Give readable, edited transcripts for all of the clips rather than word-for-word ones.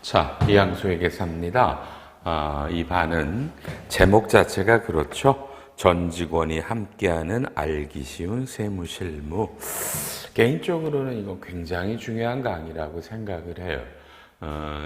자, 이항수의 계산입니다. 이 반은 제목 자체가 그렇죠. 전 직원이 함께하는 알기 쉬운 세무실무. 개인적으로는 이건 굉장히 중요한 강의라고 생각을 해요.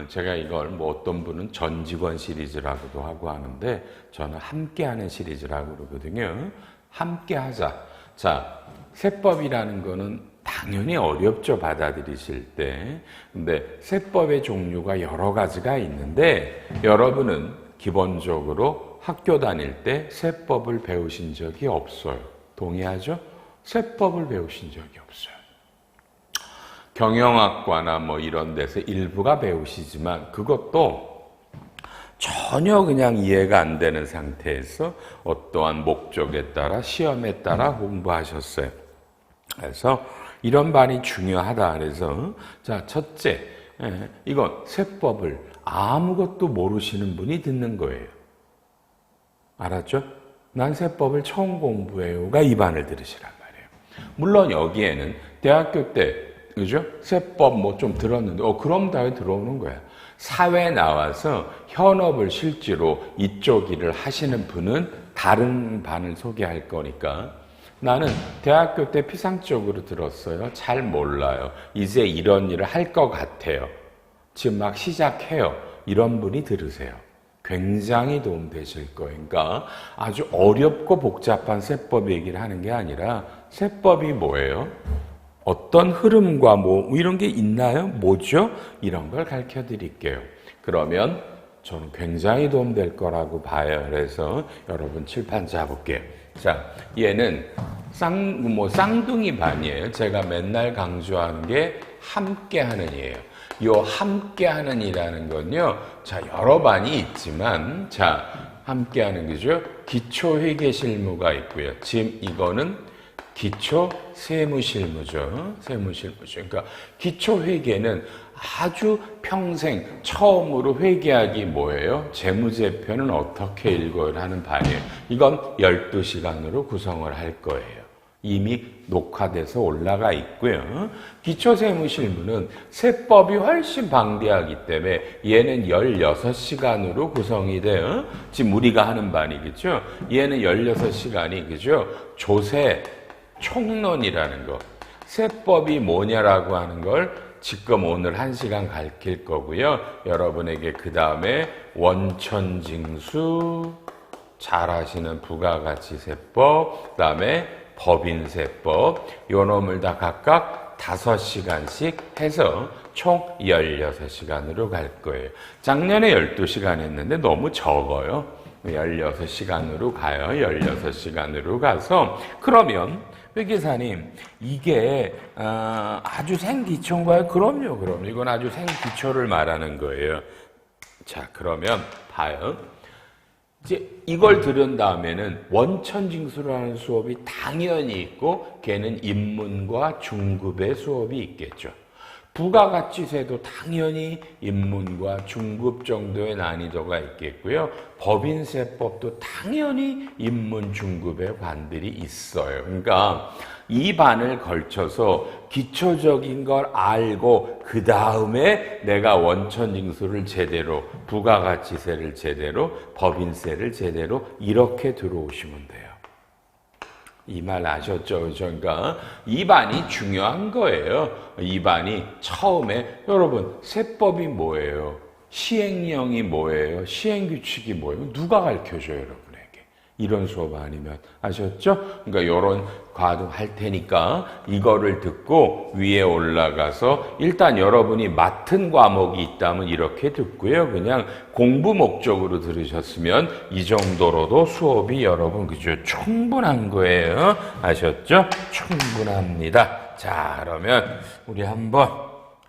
제가 이걸 어떤 분은 전 직원 시리즈라고도 하고 하는데 저는 함께하는 시리즈라고 그러거든요. 함께하자. 자, 세법이라는 거는 당연히 어렵죠, 받아들이실 때. 근데 세법의 종류가 여러 가지가 있는데 여러분은 기본적으로 학교 다닐 때 세법을 배우신 적이 없어요. 동의하죠? 세법을 배우신 적이 없어요. 경영학과나 이런 데서 일부가 배우시지만 그것도 전혀 그냥 이해가 안 되는 상태에서 어떠한 목적에 따라 시험에 따라 공부하셨어요. 그래서 이런 반이 중요하다. 그래서 자, 첫째, 이건 세법을 아무것도 모르시는 분이 듣는 거예요. 알았죠? 난 세법을 처음 공부해요가 이 반을 들으시란 말이에요. 물론 여기에는 대학교 때 그죠? 세법 좀 들었는데 그럼 다음에 들어오는 거야. 사회 나와서 현업을 실제로 이쪽 일을 하시는 분은 다른 반을 소개할 거니까 나는 대학교 때 피상적으로 들었어요. 잘 몰라요. 이제 이런 일을 할 것 같아요. 지금 막 시작해요. 이런 분이 들으세요. 굉장히 도움되실 거예요. 그러니까 아주 어렵고 복잡한 세법 얘기를 하는 게 아니라 세법이 뭐예요? 어떤 흐름과 이런 게 있나요? 뭐죠? 이런 걸 가르쳐 드릴게요. 그러면 저는 굉장히 도움될 거라고 봐요. 그래서 여러분 칠판 잡을게요. 자, 얘는 쌍둥이 반이에요. 제가 맨날 강조하는 게 함께하는 이에요. 요 함께하는 이라는 건요. 자, 여러 반이 있지만 자, 함께하는 거죠. 기초회계실무가 있고요. 지금 이거는 기초 세무실무죠. 세무실무죠. 그러니까 기초회계는 아주 평생 처음으로 회계하기 뭐예요? 재무제표는 어떻게 읽어야 하는 반이에요. 이건 12시간으로 구성을 할 거예요. 이미 녹화돼서 올라가 있고요. 기초세무실무는 세법이 훨씬 방대하기 때문에 얘는 16시간으로 구성이 돼요. 지금 우리가 하는 반이겠죠? 얘는 16시간이 그죠? 조세 총론이라는 거. 세법이 뭐냐라고 하는 걸 지금 오늘 1시간 가르칠 거고요. 여러분에게 그 다음에 원천징수, 잘 아시는 부가가치세법, 그 다음에 법인세법, 요 놈을 다 각각 5시간씩 해서 총 16시간으로 갈 거예요. 작년에 12시간 했는데 너무 적어요. 16시간으로 가요. 16시간으로 가서 그러면 회계사님 이게 아주 생기초인가요? 그럼요. 이건 아주 생기초를 말하는 거예요. 자, 그러면 봐요. 이제 이걸 들은 다음에는 원천징수라는 수업이 당연히 있고 걔는 인문과 중급의 수업이 있겠죠. 부가가치세도 당연히 인문과 중급 정도의 난이도가 있겠고요. 법인세법도 당연히 인문, 중급의 반들이 있어요. 그러니까 이 반을 걸쳐서 기초적인 걸 알고 그 다음에 내가 원천징수를 제대로, 부가가치세를 제대로, 법인세를 제대로 이렇게 들어오시면 돼요. 이 말 아셨죠? 그러니까 이 반이 중요한 거예요. 이 반이 처음에 여러분 세법이 뭐예요? 시행령이 뭐예요? 시행규칙이 뭐예요? 누가 가르쳐줘요, 여러분에게? 이런 수업 아니면 아셨죠? 그러니까 이런 과도 할 테니까 이거를 듣고 위에 올라가서 일단 여러분이 맡은 과목이 있다면 이렇게 듣고요. 그냥 공부 목적으로 들으셨으면 이 정도로도 수업이 여러분 그죠? 충분한 거예요. 아셨죠? 충분합니다. 자, 그러면 우리 한번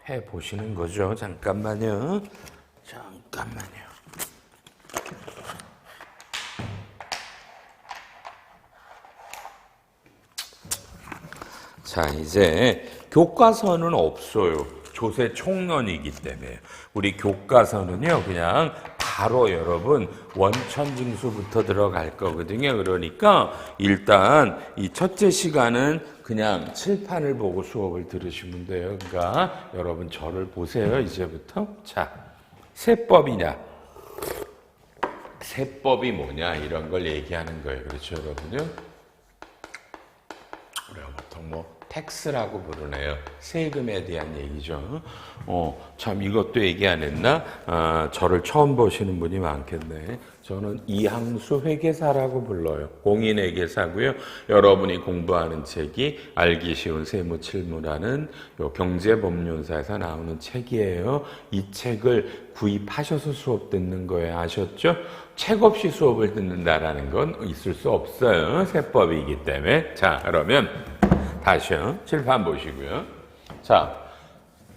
해보시는 거죠. 잠깐만요. 자, 이제 교과서는 없어요. 조세 총론이기 때문에. 우리 교과서는요, 그냥 바로 여러분 원천징수부터 들어갈 거거든요. 그러니까 일단 이 첫째 시간은 그냥 칠판을 보고 수업을 들으시면 돼요. 그러니까 여러분 저를 보세요, 이제부터. 자, 세법이냐? 세법이 뭐냐? 이런 걸 얘기하는 거예요. 그렇죠, 여러분요? 우리가 보통 뭐 텍스라고 부르네요. 세금에 대한 얘기죠. 참 이것도 얘기 안 했나? 저를 처음 보시는 분이 많겠네. 저는 이항수 회계사라고 불러요. 공인회계사고요. 여러분이 공부하는 책이 알기 쉬운 세무칠무라는 요 경제법률사에서 나오는 책이에요. 이 책을 구입하셔서 수업 듣는 거예요. 아셨죠? 책 없이 수업을 듣는다라는 건 있을 수 없어요. 세법이기 때문에. 자, 그러면 다시요. 칠판 보시고요. 자,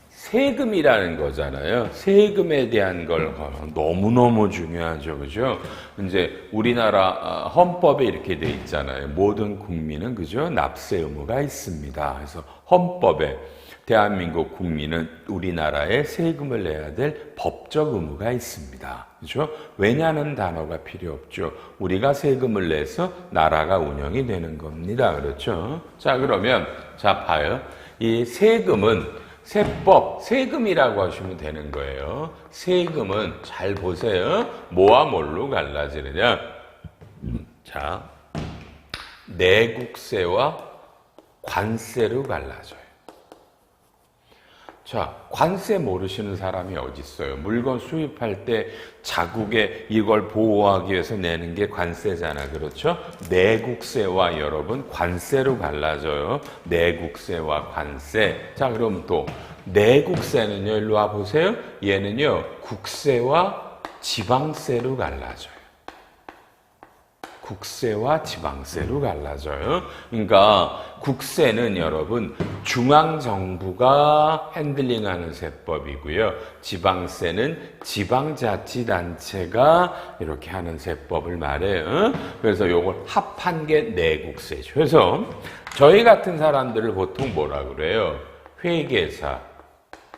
세금이라는 거잖아요. 세금에 대한 걸 너무너무 중요하죠. 그죠? 이제 우리나라 헌법에 이렇게 돼 있잖아요. 모든 국민은 그죠? 납세 의무가 있습니다. 그래서 헌법에 대한민국 국민은 우리나라에 세금을 내야 될 법적 의무가 있습니다. 그죠? 왜냐는 단어가 필요 없죠. 우리가 세금을 내서 나라가 운영이 되는 겁니다. 그렇죠? 자, 그러면 자 봐요. 이 세금은 세법, 세금이라고 하시면 되는 거예요. 세금은 잘 보세요. 뭐와 뭘로 갈라지느냐? 자, 내국세와 관세로 갈라져요. 자, 관세 모르시는 사람이 어디 있어요? 물건 수입할 때 자국에 이걸 보호하기 위해서 내는 게 관세잖아. 그렇죠? 내국세와 여러분 관세로 갈라져요. 내국세와 관세. 자, 그럼 또 내국세는요. 일로 와 보세요. 얘는요. 국세와 지방세로 갈라져요. 국세와 지방세로 갈라져요. 그러니까 국세는 여러분 중앙정부가 핸들링하는 세법이고요. 지방세는 지방자치단체가 이렇게 하는 세법을 말해요. 그래서 요걸 합한 게 내국세죠. 그래서 저희 같은 사람들을 보통 뭐라 그래요? 회계사,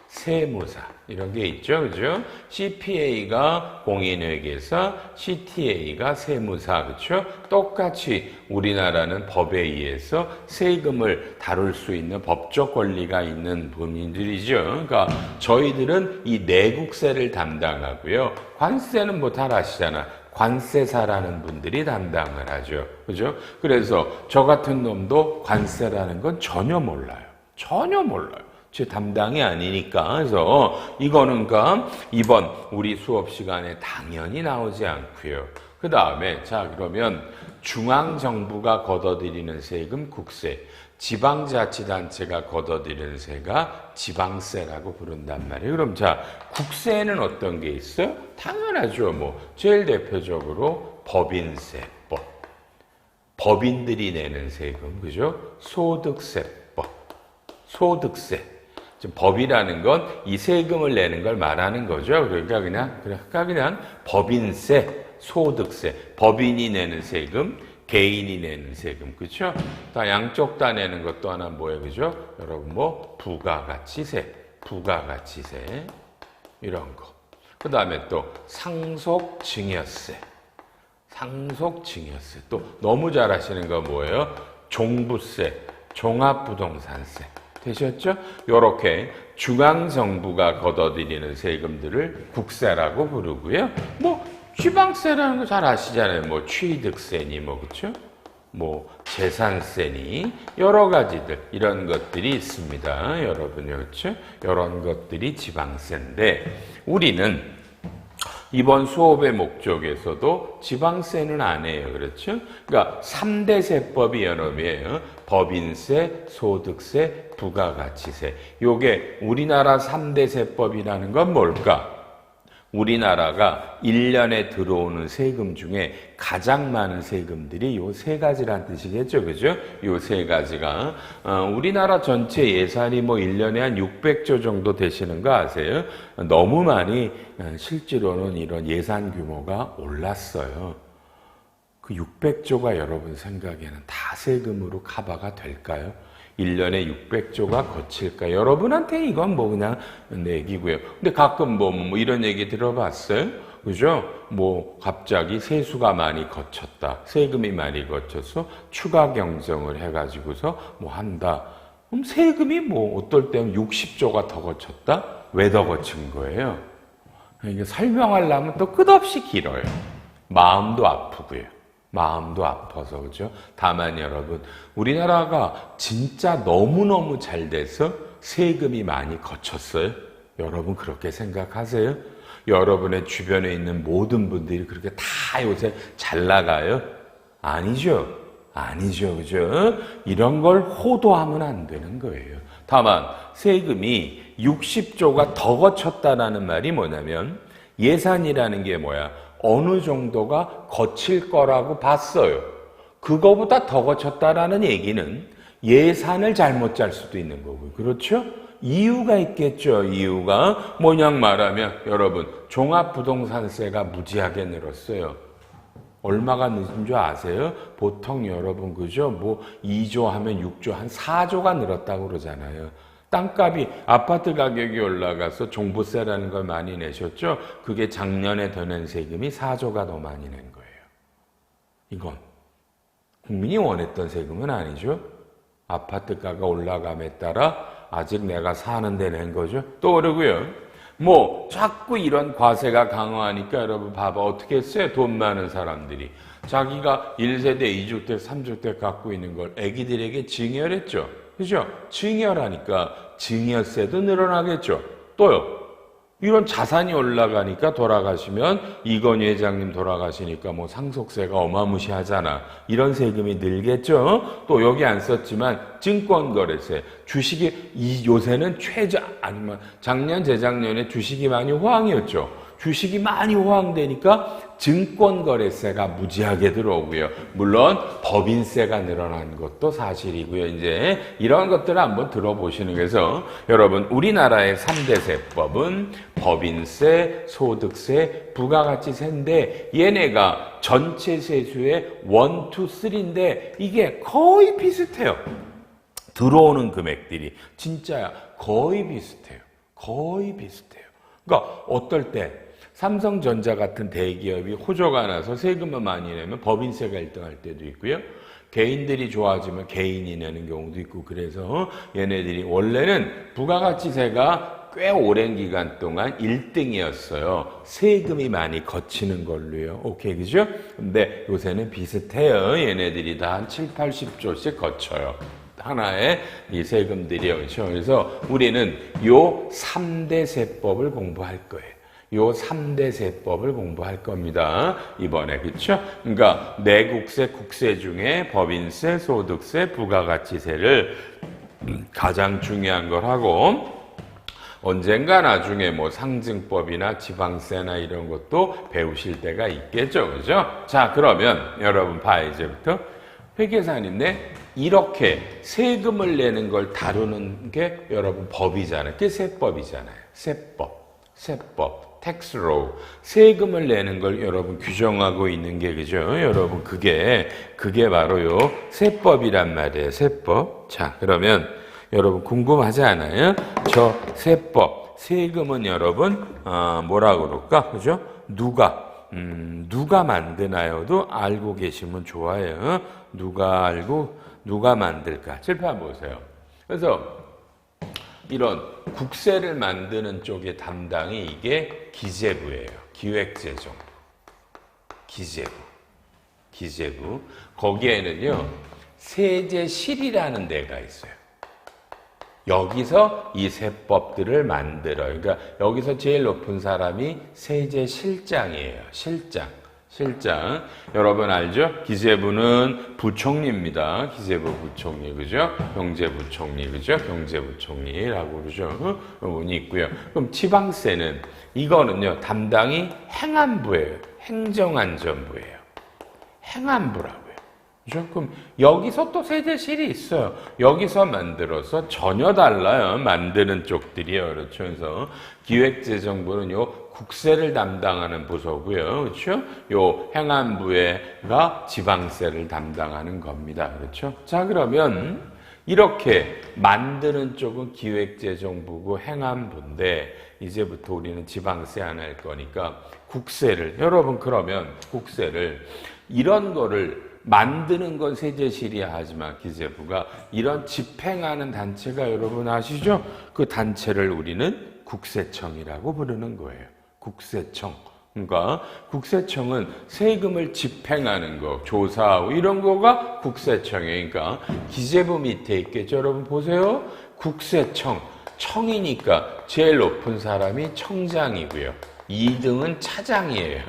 세무사 이런 게 있죠. 그죠? CPA가 공인회계사, CTA가 세무사. 그렇죠? 똑같이 우리나라는 법에 의해서 세금을 다룰 수 있는 법적 권리가 있는 본인들이죠. 그러니까 저희들은 이 내국세를 담당하고요. 관세는 뭐 다 아시잖아. 관세사라는 분들이 담당을 하죠. 그죠? 그래서 저 같은 놈도 관세라는 건 전혀 몰라요. 전혀 몰라요. 제 담당이 아니니까. 그래서 이거는 그러니까 이번 우리 수업 시간에 당연히 나오지 않고요. 그 다음에 자 그러면 중앙정부가 걷어들이는 세금 국세, 지방자치단체가 걷어들이는 세가 지방세라고 부른단 말이에요. 그럼 자 국세는 어떤 게 있어요? 당연하죠. 뭐 제일 대표적으로 법인세법, 법인들이 내는 세금, 그죠? 소득세법, 소득세. 지금 법이라는 건 이 세금을 내는 걸 말하는 거죠. 그러니까 그냥 법인세, 소득세, 법인이 내는 세금, 개인이 내는 세금, 그렇죠? 다 양쪽 다 내는 것도 하나 뭐예요, 그죠? 여러분 뭐 부가가치세, 부가가치세 이런 거. 그 다음에 또 상속증여세, 상속증여세. 또 너무 잘 아시는 거 뭐예요? 종부세, 종합부동산세. 되셨죠? 요렇게 중앙정부가 걷어들이는 세금들을 국세라고 부르고요. 뭐 지방세라는 거 잘 아시잖아요. 뭐 취득세니 뭐 그렇죠? 뭐 재산세니 여러 가지들 이런 것들이 있습니다. 여러분 그렇죠? 이런 것들이 지방세인데 우리는 이번 수업의 목적에서도 지방세는 안 해요. 그렇죠? 그러니까 3대 세법이 여러분이에요. 법인세, 소득세, 부가가치세. 요게 우리나라 3대 세법이라는 건 뭘까? 우리나라가 1년에 들어오는 세금 중에 가장 많은 세금들이 요 세 가지란 뜻이겠죠. 그죠? 요 세 가지가. 우리나라 전체 예산이 뭐 1년에 한 600조 정도 되시는 거 아세요? 너무 많이 실제로는 이런 예산 규모가 올랐어요. 그 600조가 여러분 생각에는 다 세금으로 커버가 될까요? 1년에 600조가 거칠까? 여러분한테 이건 뭐 그냥 내기고요. 근데 가끔 뭐 이런 얘기 들어봤어요? 그죠? 뭐 갑자기 세수가 많이 거쳤다. 세금이 많이 거쳐서 추가 경정을 해가지고서 뭐 한다. 그럼 세금이 뭐 어떨 때는 60조가 더 거쳤다? 왜 더 거친 거예요? 이게 설명하려면 또 끝없이 길어요. 마음도 아프고요. 마음도 아파서 그죠? 다만 여러분 우리나라가 진짜 너무너무 잘 돼서 세금이 많이 거쳤어요. 여러분 그렇게 생각하세요? 여러분의 주변에 있는 모든 분들이 그렇게 다 요새 잘 나가요? 아니죠. 아니죠. 그죠? 이런 걸 호도하면 안 되는 거예요. 다만 세금이 60조가 더 거쳤다라는 말이 뭐냐면 예산이라는 게 뭐야? 어느 정도가 거칠 거라고 봤어요. 그거보다 더 거쳤다라는 얘기는 예산을 잘못 짤 수도 있는 거고요. 그렇죠? 이유가 있겠죠. 이유가 뭐냐 말하면 여러분 종합부동산세가 무지하게 늘었어요. 얼마가 늦은 줄 아세요? 보통 여러분 그죠? 뭐 2조 하면 6조 한 4조가 늘었다고 그러잖아요. 땅값이 아파트 가격이 올라가서 종부세라는 걸 많이 내셨죠? 그게 작년에 더 낸 세금이 4조가 더 많이 낸 거예요. 이건 국민이 원했던 세금은 아니죠. 아파트가가 올라감에 따라 아직 내가 사는데 낸 거죠. 또 그러고요. 뭐 자꾸 이런 과세가 강화하니까 여러분 봐봐 어떻게 했어요? 돈 많은 사람들이 자기가 1세대, 2주택, 3주택 갖고 있는 걸 애기들에게 증여했죠. 그죠? 증여라니까 증여세도 늘어나겠죠. 또요. 이런 자산이 올라가니까 돌아가시면 이건희 회장님 돌아가시니까 뭐 상속세가 어마무시하잖아. 이런 세금이 늘겠죠. 또 여기 안 썼지만 증권거래세, 주식이 요새는 아니면 작년 재작년에 주식이 많이 호황이었죠. 주식이 많이 호황되니까 증권거래세가 무지하게 들어오고요. 물론 법인세가 늘어난 것도 사실이고요. 이제 이런 것들을 한번 들어보시는 거에서 여러분 우리나라의 3대 세법은 법인세, 소득세, 부가가치세인데 얘네가 전체 세수의 1, 2, 3인데 이게 거의 비슷해요. 들어오는 금액들이 진짜야 거의 비슷해요. 거의 비슷해요. 그러니까 어떨 때 삼성전자 같은 대기업이 호조가 나서 세금을 많이 내면 법인세가 1등할 때도 있고요. 개인들이 좋아지면 개인이 내는 경우도 있고 그래서 얘네들이 원래는 부가가치세가 꽤 오랜 기간 동안 1등이었어요. 세금이 많이 거치는 걸로요. 오케이, 그죠? 근데 요새는 비슷해요. 얘네들이 다 한 7, 80조씩 거쳐요. 하나의 이 세금들이요. 그렇죠? 그래서 우리는 요 3대 세법을 공부할 거예요. 요 3대 세법을 공부할 겁니다. 이번에. 그렇죠? 그러니까 내국세, 국세 중에 법인세, 소득세, 부가가치세를 가장 중요한 걸 하고 언젠가 나중에 뭐 상증법이나 지방세나 이런 것도 배우실 때가 있겠죠. 그죠? 자, 그러면 여러분 봐 이제부터 회계사님네 이렇게 세금을 내는 걸 다루는 게 여러분 법이잖아요. 그게 세법이잖아요. 세법, tax law. 세금을 내는 걸 여러분 규정하고 있는 게 그죠? 여러분 그게 바로 요 세법이란 말이에요. 세법. 자, 그러면 여러분 궁금하지 않아요? 저 세법, 세금은 여러분 뭐라고 그럴까? 그죠? 누가 만드나요도 알고 계시면 좋아요. 누가 알고 누가 만들까? 칠판 한번 보세요. 그래서 이런 국세를 만드는 쪽의 담당이 이게 기재부예요. 기획재정. 기재부. 거기에는요. 세제실이라는 데가 있어요. 여기서 이 세법들을 만들어요. 그러니까 여기서 제일 높은 사람이 세제실장이에요. 실장. 여러분 알죠? 기재부는 부총리입니다. 기재부 부총리, 그죠? 경제부총리, 그죠? 경제부총리라고 그러죠. 부분이 있고요. 그럼 지방세는 이거는요, 담당이 행안부예요. 행정안전부예요. 행안부라고요. 그죠? 그럼 여기서 또 세제실이 있어요. 여기서 만들어서 전혀 달라요. 만드는 쪽들이요. 그렇죠. 그래서 기획재정부는 요 국세를 담당하는 부서고요. 그렇죠? 요 행안부가 지방세를 담당하는 겁니다. 그렇죠? 자, 그러면 이렇게 만드는 쪽은 기획재정부고 행안부인데 이제부터 우리는 지방세 안 할 거니까 국세를 여러분 그러면 국세를 이런 거를 만드는 건 세제실이 하지만 기재부가 이런 집행하는 단체가 여러분 아시죠? 그 단체를 우리는 국세청이라고 부르는 거예요. 국세청. 그러니까 국세청은 세금을 집행하는 거, 조사하고 이런 거가 국세청이에요. 그러니까 기재부 밑에 있겠죠. 여러분 보세요. 국세청. 청이니까 제일 높은 사람이 청장이고요. 2등은 차장이에요.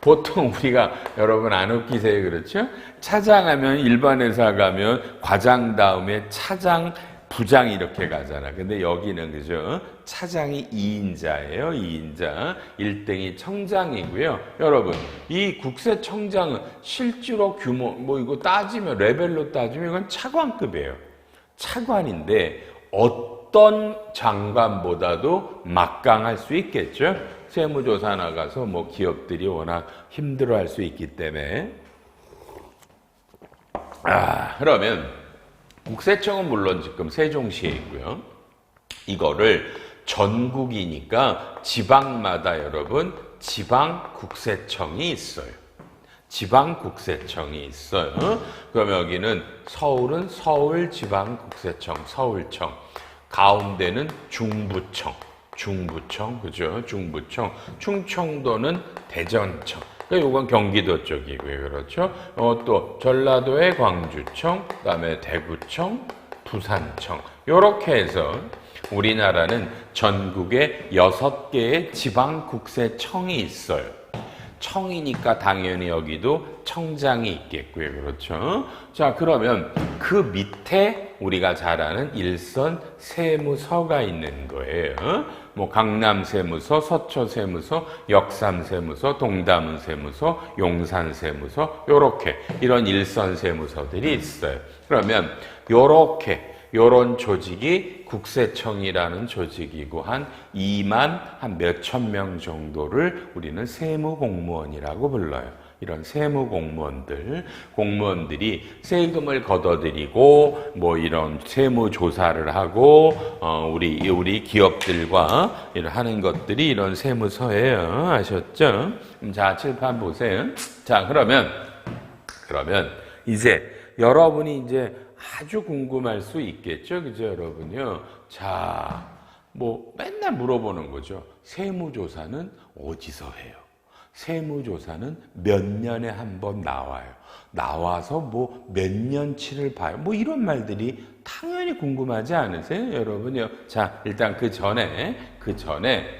보통 우리가 여러분 안 웃기세요. 그렇죠? 차장하면 일반 회사 가면 과장 다음에 차장, 부장 이렇게 가잖아. 근데 여기는 그죠? 차장이 2인자예요. 2인자. 1등이 청장이고요. 여러분, 이 국세청장은 실제로 규모, 뭐 이거 따지면, 레벨로 따지면 이건 차관급이에요. 차관인데 어떤 장관보다도 막강할 수 있겠죠? 세무조사 나가서 뭐 기업들이 워낙 힘들어할 수 있기 때문에. 그러면 국세청은 물론 지금 세종시에 있고요. 이거를 전국이니까 지방마다 여러분 지방국세청이 있어요. 지방국세청이 있어요. 그럼 여기는 서울은 서울지방국세청, 서울청. 가운데는 중부청, 그죠? 중부청. 충청도는 대전청. 그러니까 이건 경기도 쪽이고요. 그렇죠? 또 전라도의 광주청, 그다음에 대구청, 부산청. 이렇게 해서 우리나라는 전국에 6개의 지방국세청이 있어요. 청이니까 당연히 여기도 청장이 있겠고요. 그렇죠? 자, 그러면 그 밑에 우리가 잘 아는 일선 세무서가 있는 거예요. 뭐 강남세무서, 서초세무서, 역삼세무서, 동담세무서, 용산세무서 요렇게 이런 일선 세무서들이 있어요. 그러면 요런 조직이 국세청이라는 조직이고 한 몇천 명 정도를 우리는 세무공무원이라고 불러요. 이런 공무원들이 세금을 걷어들이고 뭐 이런 세무조사를 하고 우리 기업들과 하는 것들이 이런 세무서예요. 아셨죠? 자, 칠판 보세요. 자, 그러면 이제 여러분이 이제 아주 궁금할 수 있겠죠, 그죠, 여러분요? 자, 뭐 맨날 물어보는 거죠. 세무조사는 어디서 해요? 세무조사는 몇 년에 한 번 나와요. 나와서 뭐 몇 년치를 봐요. 뭐 이런 말들이 당연히 궁금하지 않으세요, 여러분요? 자, 일단 그 전에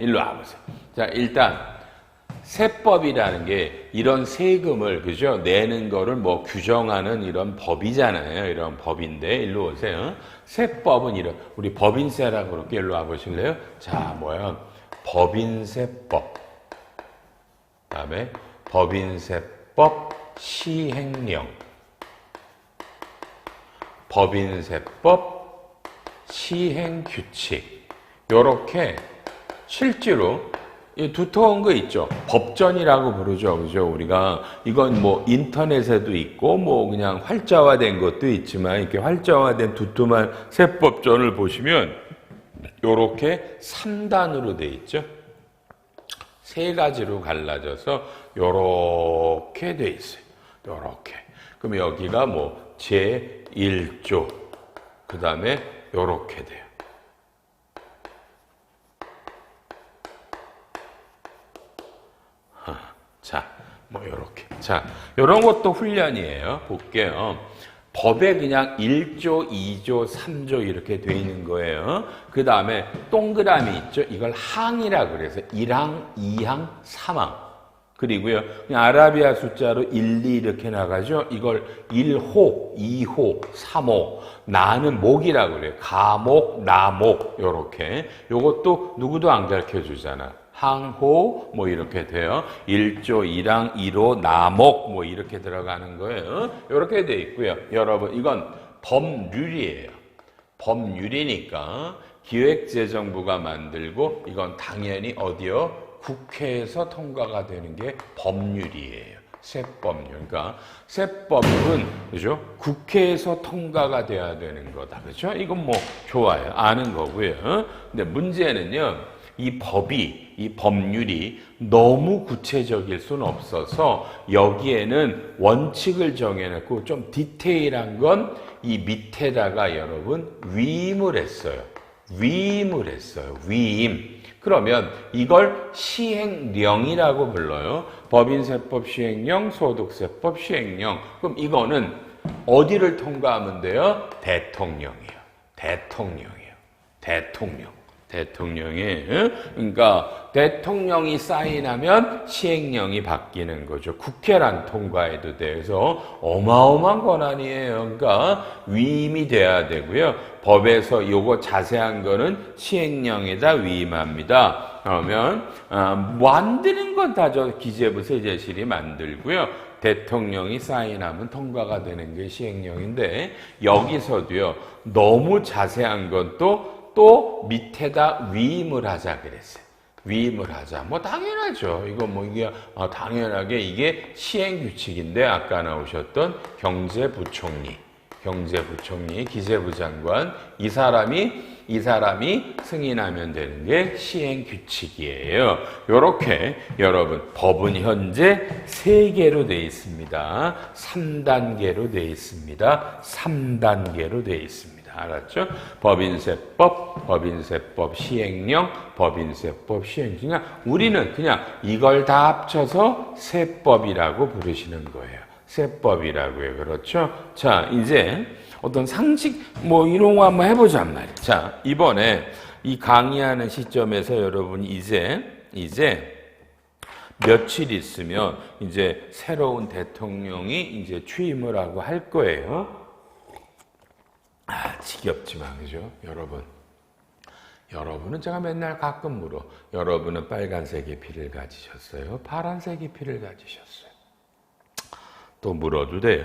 일로 와보세요. 자, 일단 세법이라는 게 이런 세금을 그죠 내는 거를 뭐 규정하는 이런 법이잖아요. 이런 법인데 일로 오세요. 세법은 이런 우리 법인세라고 그렇게 일로 와보실래요? 자, 법인세법. 그다음에 법인세법 시행령. 법인세법 시행규칙. 요렇게 실제로 이 두터운 거 있죠. 법전이라고 부르죠. 그죠? 우리가 이건 뭐 인터넷에도 있고 뭐 그냥 활자화된 것도 있지만 이렇게 활자화된 두툼한 세법전을 보시면 요렇게 3단으로 돼 있죠. 3가지로 갈라져서 요렇게 돼 있어요. 요렇게. 그럼 여기가 뭐 제1조 그다음에 요렇게 돼요. 자, 뭐 요렇게. 자, 요런 것도 훈련이에요. 볼게요. 법에 그냥 1조, 2조, 3조 이렇게 돼 있는 거예요. 그 다음에 동그라미 있죠? 이걸 항이라 그래서 1항, 2항, 3항. 그리고요, 그냥 아라비아 숫자로 1, 2 이렇게 나가죠? 이걸 1호, 2호, 3호. 나는 목이라 그래요. 가목, 나목, 요렇게. 요것도 누구도 안 가르쳐 주잖아. 항호 뭐 이렇게 돼요. 1조 1항 1호 나목 뭐 이렇게 들어가는 거예요. 이렇게 돼 있고요. 여러분 이건 법률이에요. 법률이니까 기획재정부가 만들고 이건 당연히 어디요? 국회에서 통과가 되는 게 법률이에요. 세법률. 그러니까 세법은 그죠? 국회에서 통과가 돼야 되는 거다. 그죠? 이건 뭐 좋아요. 아는 거고요. 근데 문제는요. 이 법률이 너무 구체적일 수는 없어서 여기에는 원칙을 정해놓고 좀 디테일한 건 이 밑에다가 여러분 위임을 했어요. 위임을 했어요. 위임. 그러면 이걸 시행령이라고 불러요. 법인세법 시행령, 소득세법 시행령. 그럼 이거는 어디를 통과하면 돼요? 대통령이에요. 대통령이에요. 대통령이. 그러니까 대통령이 사인하면 시행령이 바뀌는 거죠. 국회랑 통과해도 돼서 어마어마한 권한이에요. 그러니까 위임이 돼야 되고요. 법에서 요거 자세한 거는 시행령에다 위임합니다. 그러면 만드는 건 다 저 기재부 세제실이 만들고요. 대통령이 사인하면 통과가 되는 게 시행령인데 여기서도요. 너무 자세한 건 또 밑에다 위임을 하자 그랬어요. 위임을 하자. 뭐 당연하죠. 이거 뭐 이게 당연하게 이게 시행규칙인데 아까 나오셨던 경제부총리, 기재부 장관 이 사람이 승인하면 되는 게 시행규칙이에요. 요렇게 여러분 법은 현재 3개로 되어 있습니다. 3단계로 되어 있습니다. 3단계로 되어 있습니다. 알았죠? 법인세법 시행령, 법인세법 시행령. 우리는 그냥 이걸 다 합쳐서 세법이라고 부르시는 거예요. 세법이라고요. 그렇죠? 자, 이제 어떤 상식 뭐 이런 거 한번 해보자 말이에요. 자, 이번에 이 강의하는 시점에서 여러분 이제 며칠 있으면 이제 새로운 대통령이 이제 취임을 하고 할 거예요. 지겹지만 그죠? 여러분은 제가 맨날 가끔 물어. 여러분은 빨간색의 피를 가지셨어요? 파란색의 피를 가지셨어요? 또 물어도 돼요.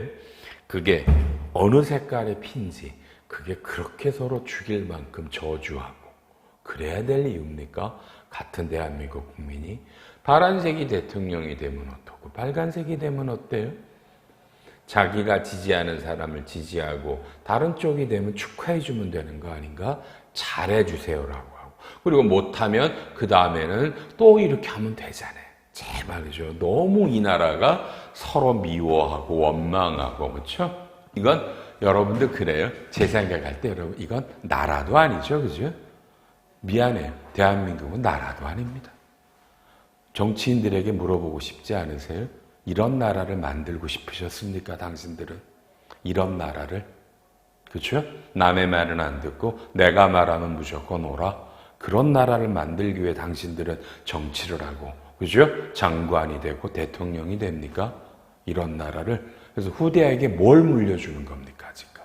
그게 어느 색깔의 피인지 그게 그렇게 서로 죽일 만큼 저주하고 그래야 될 이유입니까? 같은 대한민국 국민이 파란색이 대통령이 되면 어떻고 빨간색이 되면 어때요? 자기가 지지하는 사람을 지지하고 다른 쪽이 되면 축하해주면 되는 거 아닌가? 잘해주세요라고 하고 그리고 못하면 그 다음에는 또 이렇게 하면 되잖아요. 제발이죠. 너무 이 나라가 서로 미워하고 원망하고 그렇죠? 이건 여러분들 그래요. 제 생각할 때 여러분 이건 나라도 아니죠. 그죠? 미안해요. 대한민국은 나라도 아닙니다. 정치인들에게 물어보고 싶지 않으세요? 이런 나라를 만들고 싶으셨습니까? 당신들은? 이런 나라를? 그렇죠? 남의 말은 안 듣고 내가 말하면 무조건 오라. 그런 나라를 만들기 위해 당신들은 정치를 하고 그죠? 장관이 되고 대통령이 됩니까? 이런 나라를. 그래서 후대에게 뭘 물려주는 겁니까? 지금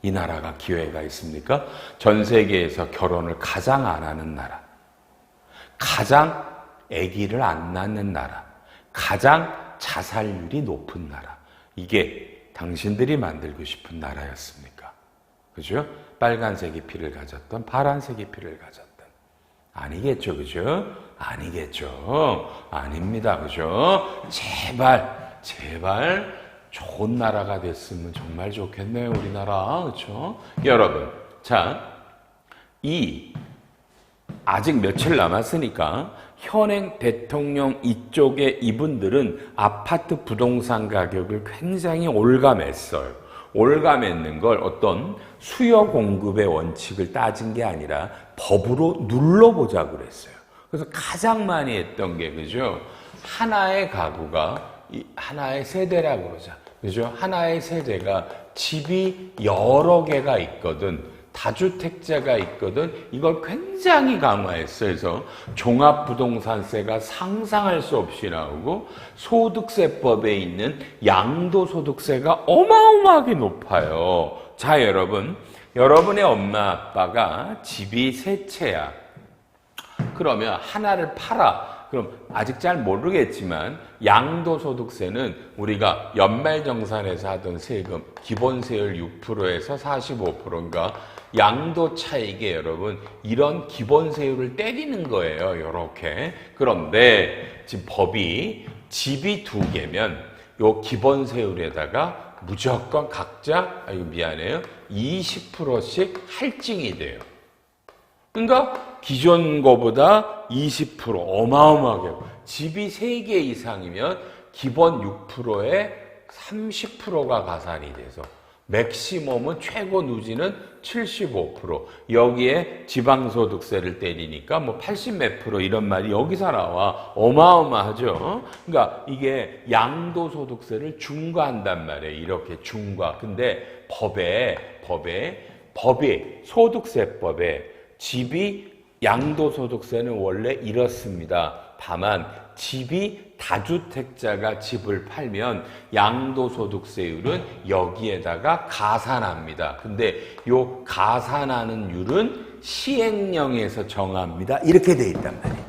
이 나라가 기회가 있습니까? 전 세계에서 결혼을 가장 안 하는 나라, 가장 아기를 안 낳는 나라, 가장 자살률이 높은 나라. 이게 당신들이 만들고 싶은 나라였습니까? 그죠? 빨간색의 피를 가졌던 파란색의 피를 가졌던. 아니겠죠, 그죠? 아니겠죠. 아닙니다, 그죠? 제발 좋은 나라가 됐으면 정말 좋겠네요, 우리나라. 그렇죠? 여러분, 자, 아직 며칠 남았으니까 현행 대통령 이쪽에 이분들은 아파트 부동산 가격을 굉장히 올감했어요. 올감했는 걸 어떤 수요 공급의 원칙을 따진 게 아니라 법으로 눌러보자고 그랬어요. 그래서 가장 많이 했던 게 그죠? 하나의 가구가 하나의 세대라고 그러자. 그죠? 하나의 세대가 집이 여러 개가 있거든. 다주택자가 있거든. 이걸 굉장히 강화했어요. 그래서 종합부동산세가 상상할 수 없이 나오고 소득세법에 있는 양도소득세가 어마어마하게 높아요. 자, 여러분의 엄마 아빠가 집이 세 채야. 그러면 하나를 팔아. 그럼 아직 잘 모르겠지만 양도소득세는 우리가 연말정산에서 하던 세금 기본세율 6%에서 45%인가 양도 차익에 여러분 이런 기본세율을 때리는 거예요. 이렇게. 그런데 지금 법이 집이 2개면 요 기본세율에다가 무조건 각자 20%씩 할증이 돼요. 그러니까 기존 거보다 20% 어마어마하게 집이 3개 이상이면 기본 6%에 30%가 가산이 돼서 맥시멈은 최고 누지는 75%. 여기에 지방소득세를 때리니까 뭐 80 몇 프로 이런 말이 여기서 나와. 어마어마하죠. 그러니까 이게 양도소득세를 중과한단 말이에요. 이렇게 중과. 근데 법이 소득세법에 집이 양도소득세는 원래 이렇습니다. 다만 집이 다주택자가 집을 팔면 양도소득세율은 여기에다가 가산합니다. 근데 요 가산하는 율은 시행령에서 정합니다. 이렇게 돼 있단 말이에요.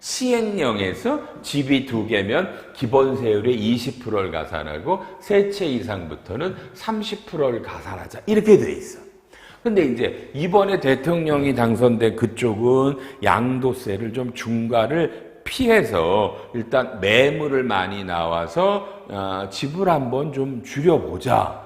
시행령에서 집이 2개면 기본세율의 20%를 가산하고 3채 이상부터는 30%를 가산하자. 이렇게 돼 있어. 근데 이제 이번에 대통령이 당선된 그쪽은 양도세를 좀 중과를 피해서 일단 매물을 많이 나와서 집을 한번 좀 줄여보자.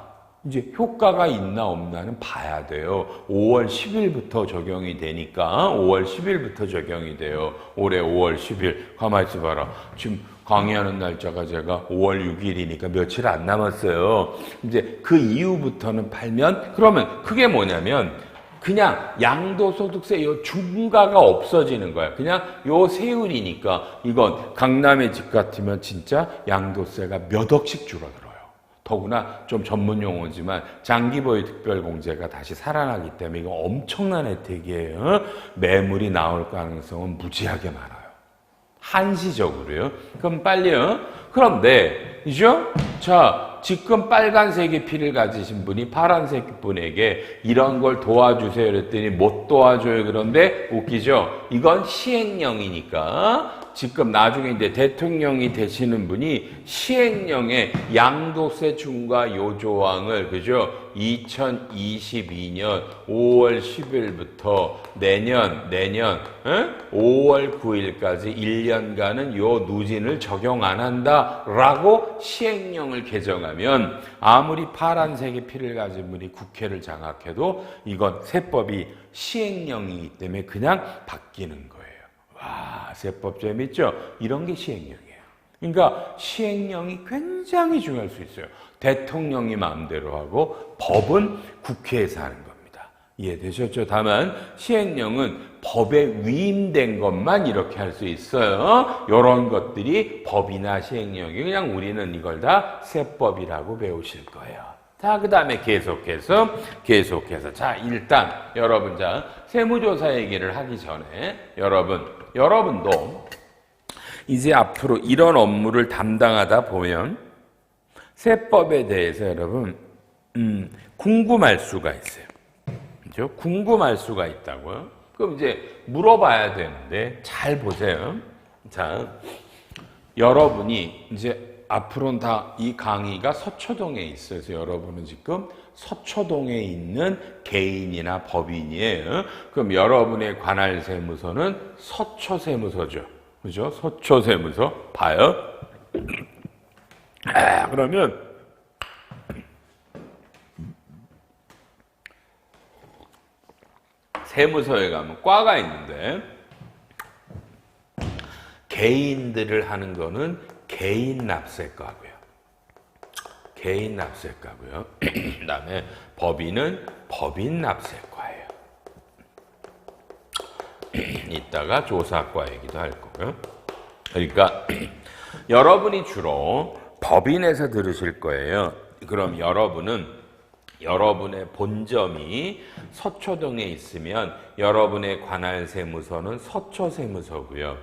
이제 효과가 있나 없나는 봐야 돼요. 5월 10일부터 적용이 되니까 5월 10일부터 적용이 돼요. 올해 5월 10일. 가만히 있어봐라. 지금 강의하는 날짜가 제가 5월 6일이니까 며칠 안 남았어요. 이제 그 이후부터는 팔면 그러면 그게 뭐냐면 그냥 양도소득세 요 중과가 없어지는 거야. 그냥 요 세율이니까 이건 강남의 집 같으면 진짜 양도세가 몇 억씩 줄어들어요. 더구나 좀 전문 용어지만 장기보유 특별공제가 다시 살아나기 때문에 이거 엄청난 혜택이에요. 매물이 나올 가능성은 무지하게 많아요. 한시적으로요. 그럼 빨리요. 그런데 자, 지금 빨간색의 피를 가지신 분이 파란색 분에게 이런 걸 도와주세요 그랬더니 못 도와줘요. 그런데 웃기죠? 이건 시행령이니까 지금 나중에 이제 대통령이 되시는 분이 시행령에 양도세 중과 요 조항을 그죠? 2022년 5월 10일부터 내년 5월 9일까지 1년간은 요 누진을 적용 안 한다라고 시행령을 개정하면 아무리 파란색의 피를 가진 분이 국회를 장악해도 이건 세법이 시행령이기 때문에 그냥 바뀌는 거예요. 와, 세법 재밌죠? 이런 게 시행령이에요. 그러니까 시행령이 굉장히 중요할 수 있어요. 대통령이 마음대로 하고 법은 국회에서 하는 겁니다. 이해되셨죠? 다만 시행령은 법에 위임된 것만 이렇게 할 수 있어요. 이런 것들이 법이나 시행령이 그냥 우리는 이걸 다 세법이라고 배우실 거예요. 자, 그 다음에 계속해서. 자, 일단 여러분, 자, 세무조사 얘기를 하기 전에 여러분도 이제 앞으로 이런 업무를 담당하다 보면 세법에 대해서 여러분 궁금할 수가 있어요. 그렇죠? 궁금할 수가 있다고요. 그럼 이제 물어봐야 되는데 잘 보세요. 자, 여러분이 이제 앞으로는 다 이 강의가 서초동에 있어요. 그래서 여러분은 지금 서초동에 있는 개인이나 법인이에요. 그럼 여러분의 관할 세무서는 서초세무서죠. 그죠? 서초세무서 봐요. 그러면 세무서에 가면 과가 있는데 개인들을 하는 거는 개인납세과고요. 개인납세과고요. 그다음에 법인은 법인납세과예요. 이따가 조사과 얘기도 할 거고요. 그러니까 여러분이 주로 법인에서 들으실 거예요. 그럼 여러분의 본점이 서초동에 있으면 여러분의 관할 세무서는 서초세무서고요.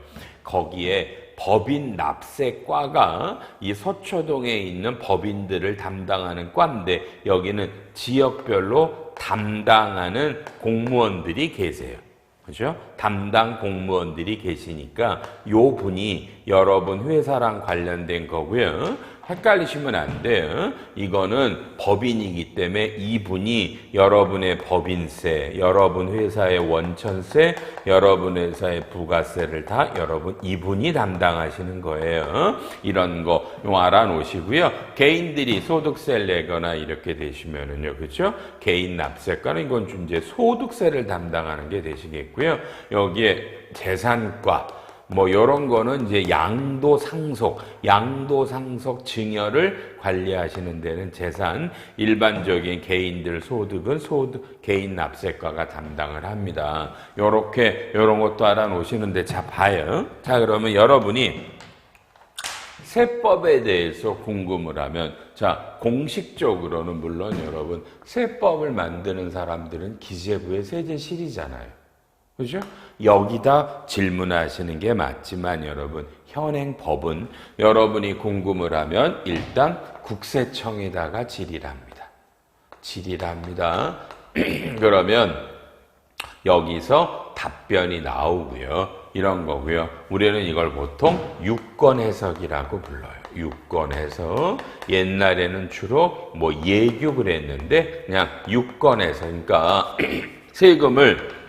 거기에 법인 납세과가 이 서초동에 있는 법인들을 담당하는 과인데 여기는 지역별로 담당하는 공무원들이 계세요. 그죠? 담당 공무원들이 계시니까 요 분이 여러분 회사랑 관련된 거고요. 헷갈리시면 안 돼요. 이거는 법인이기 때문에 이분이 여러분의 법인세, 여러분 회사의 원천세, 여러분 회사의 부가세를 다 여러분 이분이 담당하시는 거예요. 이런 거 알아놓으시고요. 개인들이 소득세를 내거나 이렇게 되시면은요, 그렇죠? 개인 납세과는 이건 이제 소득세를 담당하는 게 되시겠고요. 여기에 재산과 뭐 요런 거는 이제 양도상속 증여를 관리하시는 데는 재산, 일반적인 개인들 소득은 개인 납세과가 담당을 합니다. 요런 것도 알아놓으시는데, 자, 봐요. 자, 그러면 여러분이 세법에 대해서 궁금을 하면, 자, 공식적으로는 물론 여러분, 세법을 만드는 사람들은 기재부의 세제실이잖아요. 그죠? 여기다 질문하시는 게 맞지만 여러분, 현행 법은 여러분이 궁금을 하면 일단 국세청에다가 질의합니다. 그러면 여기서 답변이 나오고요. 이런 거고요. 우리는 이걸 보통 유권 해석이라고 불러요. 유권 해석. 옛날에는 주로 뭐 예규를 했는데 그냥 유권 해석. 그러니까 세금을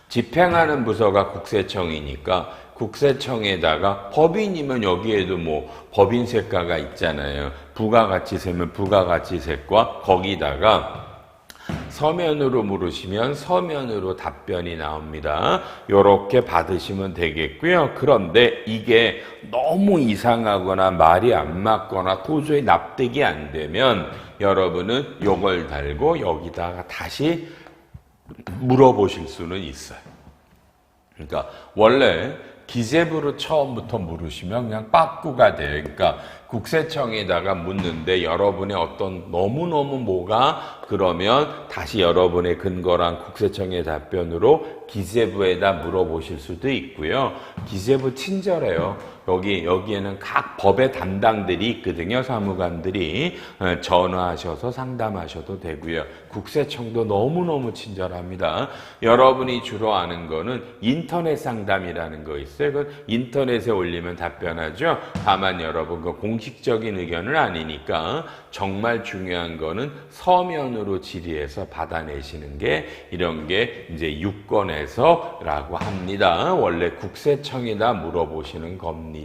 집행하는 부서가 국세청이니까 국세청에다가 법인이면 여기에도 뭐 법인세과가 있잖아요. 부가가치세면 부가가치세과, 거기다가 서면으로 물으시면 서면으로 답변이 나옵니다. 요렇게 받으시면 되겠고요. 그런데 이게 너무 이상하거나 말이 안 맞거나 도저히 납득이 안 되면 여러분은 요걸 달고 여기다가 다시 물어보실 수는 있어요. 그러니까 원래 기재부로 처음부터 물으시면 그냥 빠꾸가 돼요. 그러니까 국세청에다가 묻는데 여러분의 어떤 너무너무 뭐가 그러면 다시 여러분의 근거랑 국세청의 답변으로 기재부에다 물어보실 수도 있고요. 기재부 친절해요. 여기에는 각 법의 담당들이 있거든요. 사무관들이 전화하셔서 상담하셔도 되고요. 국세청도 너무너무 친절합니다. 여러분이 주로 아는 거는 인터넷 상담이라는 거 있어요. 그 인터넷에 올리면 답변하죠. 다만 여러분 그 공식적인 의견은 아니니까 정말 중요한 거는 서면으로 질의해서 받아내시는 게 이런 게 이제 유권해서라고 합니다. 원래 국세청에다 물어보시는 겁니다.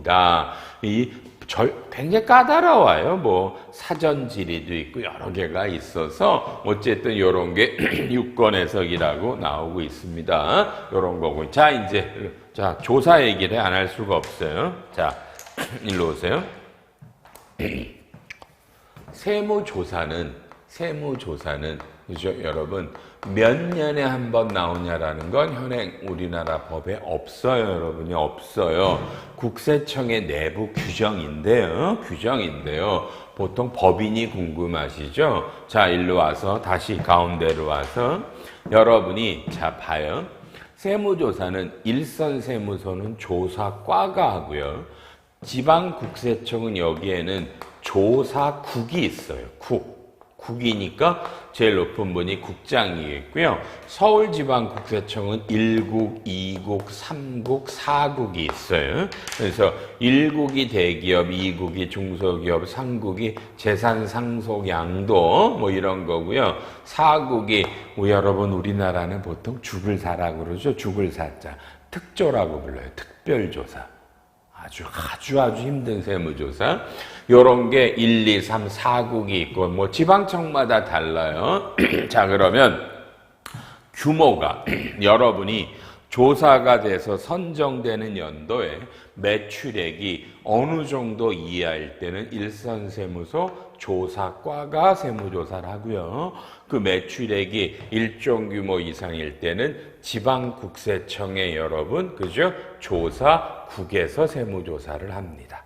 굉장히 까다로워요. 뭐 사전 질의도 있고 여러 개가 있어서 어쨌든 이런 게 유권 해석이라고 나오고 있습니다. 이런 거고. 자, 이제 조사 얘기를 안 할 수가 없어요. 자, 일로 오세요. 세무조사는 그죠? 여러분 몇 년에 한 번 나오냐라는 건 현행 우리나라 법에 없어요. 여러분이 없어요. 국세청의 내부 규정인데요. 보통 법인이 궁금하시죠? 자, 일로 와서 다시 가운데로 와서 여러분이 자 봐요. 세무조사는 일선세무서는 조사과가 하고요. 지방국세청은 여기에는 조사국이 있어요. 국이니까 제일 높은 분이 국장이겠고요. 서울지방국세청은 1국, 2국, 3국, 4국이 있어요. 그래서 1국이 대기업, 2국이 중소기업, 3국이 재산상속 양도 뭐 이런 거고요. 4국이 여러분 우리나라는 보통 죽을 사라고 그러죠. 죽을 사자. 특조라고 불러요. 특별조사. 아주 힘든 세무조사. 요런 게 1, 2, 3, 4국이 있고, 뭐 지방청마다 달라요. 자, 그러면 규모가 여러분이 조사가 돼서 선정되는 연도에 매출액이 어느 정도 이하일 때는 일선세무서 조사과가 세무조사를 하고요. 그 매출액이 일정 규모 이상일 때는 지방국세청에 여러분, 그죠? 조사국에서 세무조사를 합니다.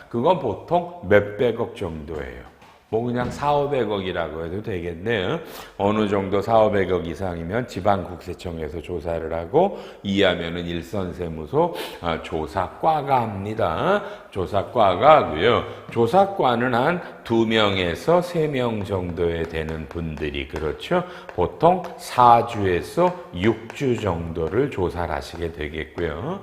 그건 보통 몇백억 정도예요. 뭐 그냥 4,500억이라고 해도 되겠네요. 어느 정도 4,500억 이상이면 지방국세청에서 조사를 하고 이하면은 일선세무소 조사과가 합니다. 조사과가 하고요. 조사과는 한 2명에서 3명 정도에 되는 분들이 그렇죠. 보통 4주에서 6주 정도를 조사를 하시게 되겠고요.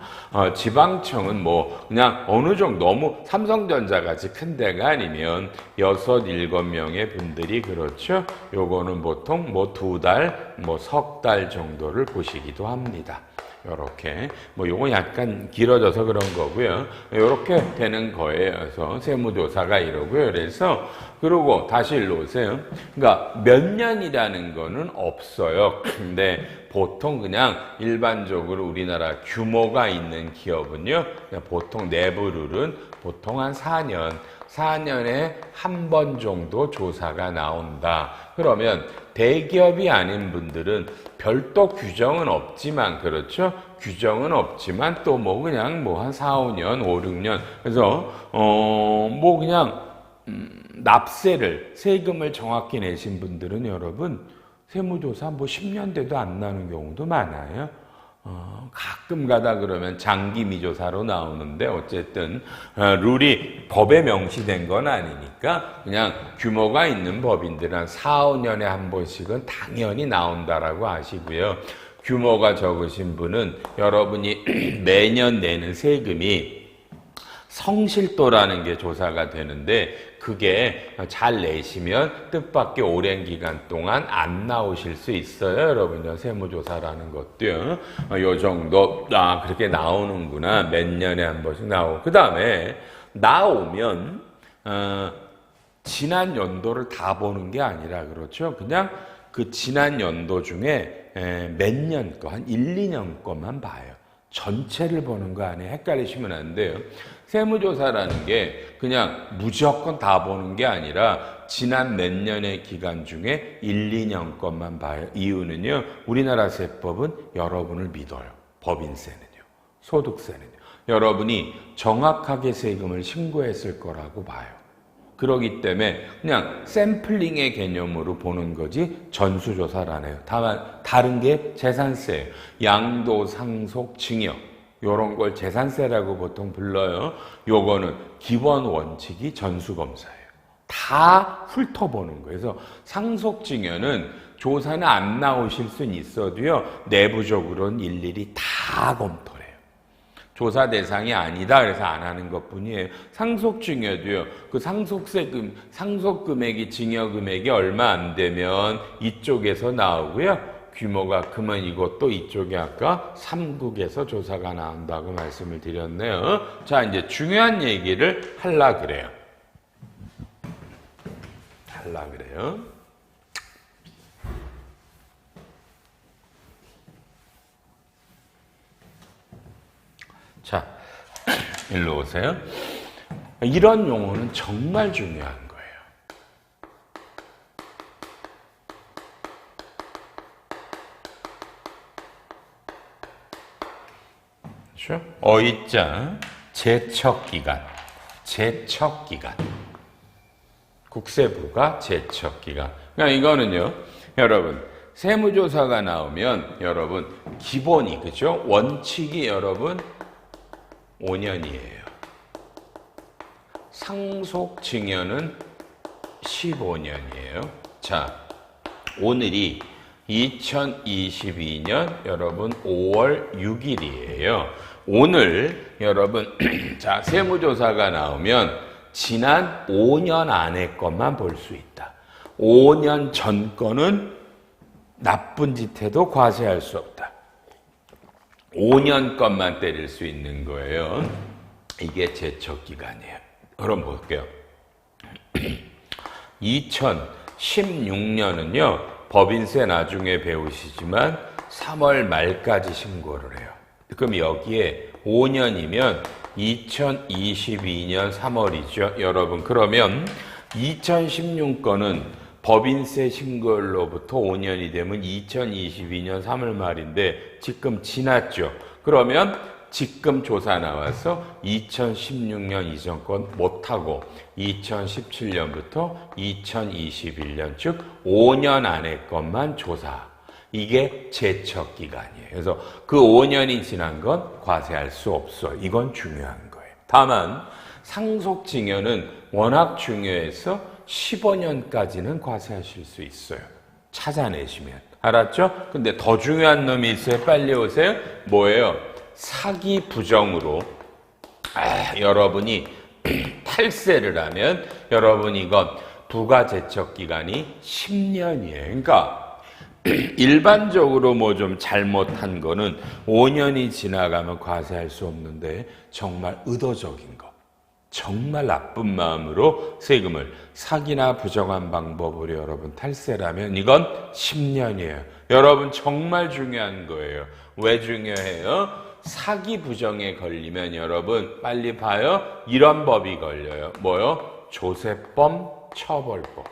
지방청은 뭐 그냥 어느 정도 너무 삼성전자 같이 큰 데가 아니면 6, 7명의 분들이 그렇죠. 요거는 보통 뭐 2달, 뭐 석 달 정도를 보시기도 합니다. 요렇게. 뭐 요건 약간 길어져서 그런 거고요. 요렇게 되는 거예요. 그래서 세무조사가 이러고요. 그래서 그러고 다시 일로 오세요. 그러니까 몇 년이라는 거는 없어요. 근데 보통 그냥 일반적으로 우리나라 규모가 있는 기업은요. 그냥 보통 내부룰은 보통 한 4년에 한 번 정도 조사가 나온다. 그러면 대기업이 아닌 분들은 별도 규정은 없지만, 그렇죠? 규정은 없지만 또 뭐 그냥 뭐 한 4, 5년, 5, 6년. 그래서 뭐 그냥 납세를, 세금을 정확히 내신 분들은 여러분 세무조사 뭐 10년 돼도 안 나는 경우도 많아요. 가끔 가다 그러면 장기 미조사로 나오는데 어쨌든 룰이 법에 명시된 건 아니니까 그냥 규모가 있는 법인들은 한 4, 5년에 한 번씩은 당연히 나온다라고 아시고요. 규모가 적으신 분은 여러분이 매년 내는 세금이 성실도라는 게 조사가 되는데 그게 잘 내시면 뜻밖의 오랜 기간 동안 안 나오실 수 있어요. 여러분요. 세무조사라는 것도요. 요 정도 그렇게 나오는구나. 몇 년에 한 번씩 나오고. 그 다음에 나오면 지난 연도를 다 보는 게 아니라 그렇죠. 그냥 그 지난 연도 중에 몇 년 거, 한 1, 2년 거만 봐요. 전체를 보는 거 아니에요. 헷갈리시면 안 돼요. 세무조사라는 게 그냥 무조건 다 보는 게 아니라 지난 몇 년의 기간 중에 1, 2년 것만 봐요. 이유는요. 우리나라 세법은 여러분을 믿어요. 법인세는요. 소득세는요. 여러분이 정확하게 세금을 신고했을 거라고 봐요. 그러기 때문에 그냥 샘플링의 개념으로 보는 거지 전수조사를 해요. 다만 다른 게 재산세예요. 양도, 상속, 징역 요런 걸 재산세라고 보통 불러요. 요거는 기본 원칙이 전수검사예요. 다 훑어보는 거예요. 그래서 상속증여는 조사는 안 나오실 수는 있어도요. 내부적으로는 일일이 다 검토를 해요. 조사 대상이 아니다 그래서 안 하는 것뿐이에요. 상속증여도요. 그 상속 금액이 증여 금액이 얼마 안 되면 이쪽에서 나오고요. 규모가 크면 이것도 이쪽에 아까 3국에서 조사가 나온다고 말씀을 드렸네요. 자, 이제 중요한 얘기를 하려 그래요. 자, 일로 오세요. 이런 용어는 정말 중요한 거예요. 그렇죠? 어이자 제척기간. 국세부가 제척기간. 그러니까 이거는요, 여러분, 세무조사가 나오면 여러분, 기본이, 그죠? 원칙이 여러분, 5년이에요. 상속증여는 15년이에요. 자, 오늘이 2022년 여러분 5월 6일이에요. 오늘 여러분 자 세무조사가 나오면 지난 5년 안에 것만 볼 수 있다. 5년 전 거는 나쁜 짓 해도 과세할 수 없다. 5년 것만 때릴 수 있는 거예요. 이게 제척기간이에요. 그럼 볼게요. 2016년은요. 법인세 나중에 배우시지만 3월 말까지 신고를 해요. 그럼 여기에 5년이면 2022년 3월이죠. 여러분 그러면 2016건은 법인세 신고일로부터 5년이 되면 2022년 3월 말인데 지금 지났죠. 그러면 지금 조사 나와서 2016년 이전 건 못하고 2017년부터 2021년 즉 5년 안에 것만 조사. 이게 제척기간이에요. 그래서 그 5년이 지난 건 과세할 수 없어. 이건 중요한 거예요. 다만 상속증여는 워낙 중요해서 15년까지는 과세하실 수 있어요. 찾아내시면. 알았죠? 근데 더 중요한 놈이 있어요. 빨리 오세요. 뭐예요? 사기 부정으로 여러분이 탈세를 하면 여러분 이건 부가제척기간이 10년이에요. 그러니까 일반적으로 뭐 좀 잘못한 거는 5년이 지나가면 과세할 수 없는데 정말 의도적인 거, 정말 나쁜 마음으로 세금을 사기나 부정한 방법으로 여러분 탈세라면 이건 10년이에요. 여러분 정말 중요한 거예요. 왜 중요해요? 사기 부정에 걸리면 여러분 빨리 봐요. 이런 법이 걸려요. 뭐요? 조세범 처벌법.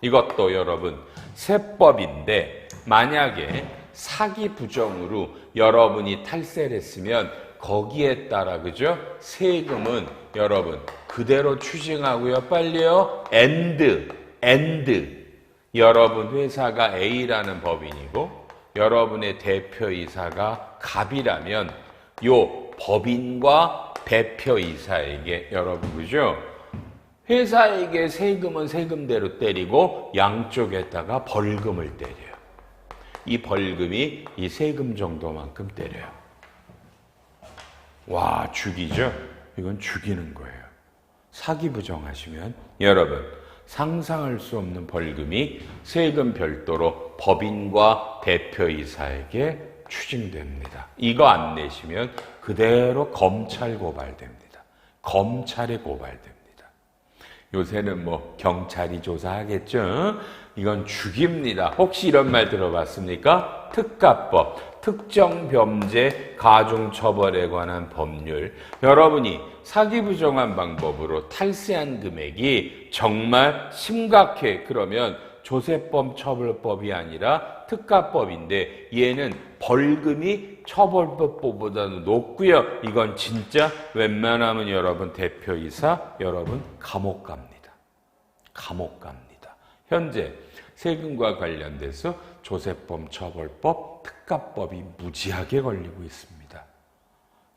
이것도 여러분 세법인데 만약에 사기 부정으로 여러분이 탈세를 했으면 거기에 따라 그죠? 세금은 여러분 그대로 추징하고요. 빨리요. 엔드. 여러분 회사가 A라는 법인이고 여러분의 대표이사가 갑이라면 요 법인과 대표이사에게 여러분 그죠? 회사에게 세금은 세금대로 때리고 양쪽에다가 벌금을 때려요. 이 벌금이 이 세금 정도만큼 때려요. 와, 죽이죠? 이건 죽이는 거예요. 사기 부정하시면 여러분 상상할 수 없는 벌금이 세금 별도로 법인과 대표이사에게 추징됩니다. 이거 안 내시면 그대로 검찰 고발됩니다. 검찰에 고발됩니다. 요새는 뭐 경찰이 조사하겠죠? 이건 죽입니다. 혹시 이런 말 들어봤습니까? 특가법, 특정범죄 가중처벌에 관한 법률. 여러분이 사기 부정한 방법으로 탈세한 금액이 정말 심각해. 그러면 조세범 처벌법이 아니라 특가법인데 얘는 벌금이 처벌법보다는 높고요. 이건 진짜 웬만하면 여러분 대표이사 여러분 감옥 갑니다. 감옥 갑니다. 현재 세금과 관련돼서 조세범 처벌법, 특가법이 무지하게 걸리고 있습니다.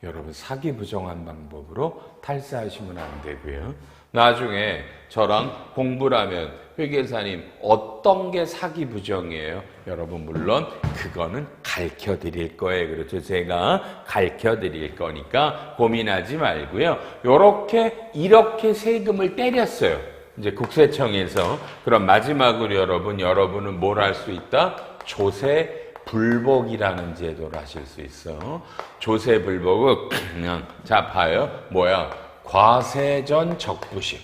여러분 사기 부정한 방법으로 탈세하시면 안 되고요. 나중에 저랑 공부를 하면 회계사님 어떤 게 사기 부정이에요? 여러분 물론 그거는 가르쳐 드릴 거예요. 그렇죠? 제가 가르쳐 드릴 거니까 고민하지 말고요. 이렇게 세금을 때렸어요. 이제 국세청에서 그럼 마지막으로 여러분은 뭘 할 수 있다? 조세 불복이라는 제도를 하실 수 있어. 조세 불복은 그냥 자 봐요. 뭐야? 과세전 적부심.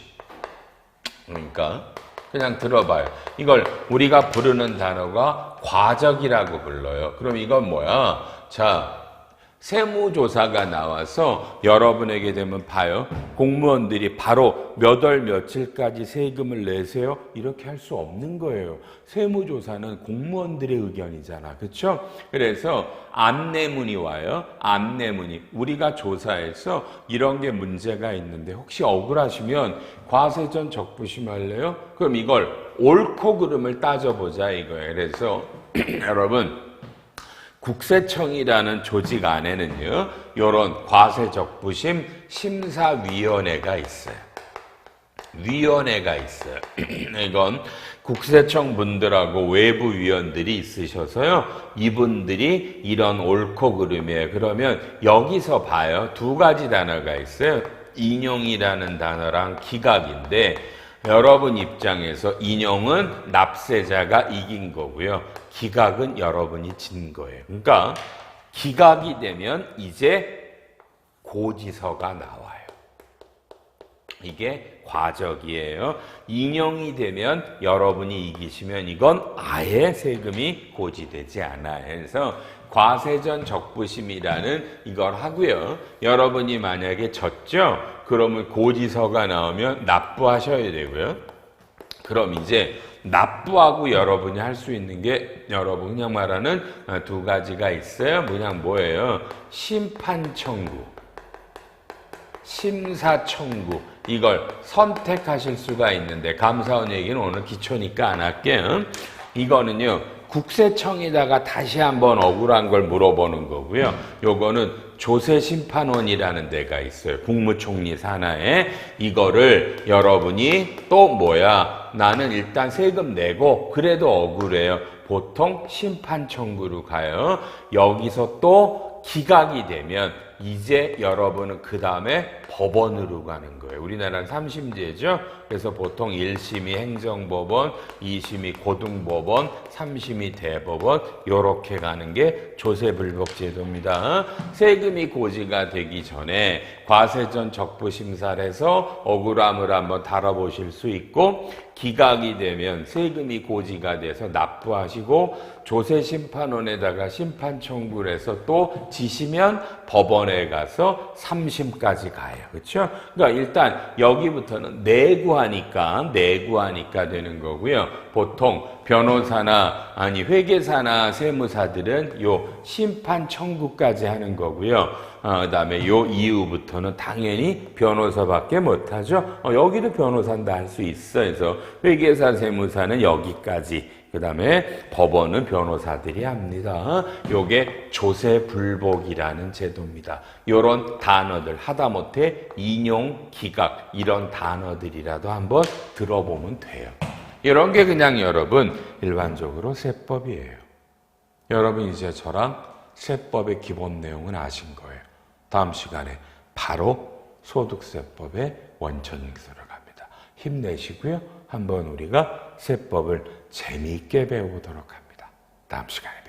그러니까 그냥 들어봐요. 이걸 우리가 부르는 단어가 과적이라고 불러요. 그럼 이건 뭐야? 자, 세무조사가 나와서 여러분에게 되면 봐요. 공무원들이 바로 몇 월 며칠까지 세금을 내세요? 이렇게 할 수 없는 거예요. 세무조사는 공무원들의 의견이잖아. 그렇죠? 그래서 안내문이 와요. 안내문이. 우리가 조사해서 이런 게 문제가 있는데 혹시 억울하시면 과세전 적부심 할래요? 그럼 이걸 옳고 그름을 따져보자 이거예요. 그래서 여러분 국세청이라는 조직 안에는요, 요런 과세적부심 심사위원회가 있어요. 위원회가 있어요. 이건 국세청 분들하고 외부 위원들이 있으셔서요, 이분들이 이런 옳고 그름이에요. 그러면 여기서 봐요. 두 가지 단어가 있어요. 인용이라는 단어랑 기각인데, 여러분 입장에서 인용은 납세자가 이긴 거고요. 기각은 여러분이 진 거예요. 그러니까 기각이 되면 이제 고지서가 나와요. 이게 과적이에요. 인용이 되면 여러분이 이기시면 이건 아예 세금이 고지되지 않아요. 그래서 과세전 적부심이라는 이걸 하고요. 여러분이 만약에 졌죠? 그러면 고지서가 나오면 납부하셔야 되고요. 그럼 이제 납부하고 여러분이 할 수 있는 게 여러분 그냥 말하는 두 가지가 있어요. 그냥 뭐예요? 심판 청구, 심사 청구. 이걸 선택하실 수가 있는데 감사원 얘기는 오늘 기초니까 안 할게요. 이거는요. 국세청에다가 다시 한번 억울한 걸 물어보는 거고요. 요거는 조세심판원이라는 데가 있어요. 국무총리 산하에. 이거를 여러분이 또 뭐야? 나는 일단 세금 내고 그래도 억울해요. 보통 심판 청구로 가요. 여기서 또 기각이 되면 이제 여러분은 그 다음에 법원으로 가는 거예요. 우리나라는 3심제죠. 그래서 보통 1심이 행정법원, 2심이 고등법원, 3심이 대법원 이렇게 가는 게 조세불복제도입니다. 세금이 고지가 되기 전에 과세전 적부심사를 해서 억울함을 한번 다뤄보실 수 있고 기각이 되면 세금이 고지가 돼서 납부하시고 조세심판원에다가 심판 청구를 해서 또 지시면 법원에 가서 3심까지 가요. 그렇죠? 그러니까 일단 여기부터는 내구하니까 되는 거고요. 보통 변호사나 아니 회계사나 세무사들은 요 심판 청구까지 하는 거고요. 그다음에 요 이후부터는 당연히 변호사밖에 못하죠. 여기도 변호사는 할 수 있어. 그래서 회계사 세무사는 여기까지. 그다음에 법원은 변호사들이 합니다. 요게 조세불복이라는 제도입니다. 요런 단어들 하다못해 인용, 기각 이런 단어들이라도 한번 들어보면 돼요. 이런 게 그냥 여러분 일반적으로 세법이에요. 여러분 이제 저랑 세법의 기본 내용은 아신 거예요. 다음 시간에 바로 소득세법의 원천징수로 갑니다. 힘내시고요. 한번 우리가 세법을 재미있게 배워보도록 합니다. 다음 시간에 뵙겠습니다.